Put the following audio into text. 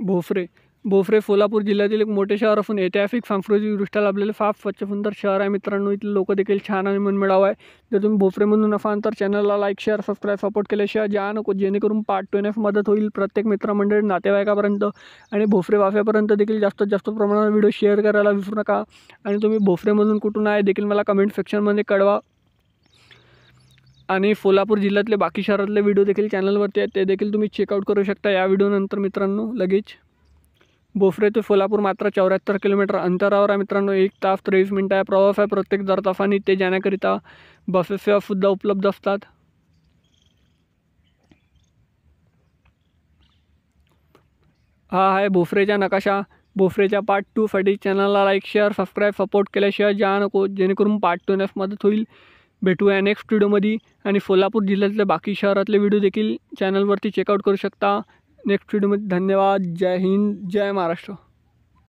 भोसरे सोलापूर जिल्ह्यातील एक मोठे शहर असून ऐतिहासिक सांस्कृतिकदृष्ट्या लाभलेले फार स्वच्छ सुंदर शहर आहे मित्रांनो. इथले लोक देखील छान आणि मनमिळाऊ आहे. जर तुम्ही भोसरेमधून असाल तर चॅनलला लाईक शेअर सबस्क्राईब सपोर्ट केल्याशिवाय जा नको, जेणेकरून पार्ट 2 येण्यास मदत होईल प्रत्येक मित्रमंडळी नातेवाईकापर्यंत आणि भोसरे वाफ्यापर्यंत देखील जास्तीत जास्त प्रमाणात व्हिडिओ शेअर करायला विसरू नका. आणि तुम्ही भोसरेमधून कुठून आहे देखील मला कमेंट सेक्शनमध्ये कळवा. आणि सोलापूर जिल्ह्यातले बाकी शहरातले व्हिडिओ देखील चॅनलवरती आहेत, ते देखील तुम्ही चेकआउट करू शकता या व्हिडिओनंतर मित्रांनो. लगेच भोसरे ते सोलापूर मात्र 74 किलोमीटर अंतरावर आहे मित्रांनो. 1 तास 23 मिनिटं आहे प्रवास आहे प्रत्येक दर तासाने. ते जाण्याकरिता बसेस सेवासुद्धा उपलब्ध असतात. हा आहे भोसरेचा नकाशा. भोसरेच्या पार्ट 2 साठी चॅनलला लाईक शेअर सबस्क्राईब सपोर्ट केल्याशिवाय जा नको, जेणेकरून पार्ट 2 येण्यास मदत होईल. भेटूया नेक्स्ट व्हिडिओमध्ये. आणि सोलापूर जिल्ह्यातले बाकी शहरातले व्हिडिओ देखील चॅनलवरती चेकआउट करू शकता नेक्स्ट व्हिडिओमध्ये. धन्यवाद. जय हिंद, जय महाराष्ट्र.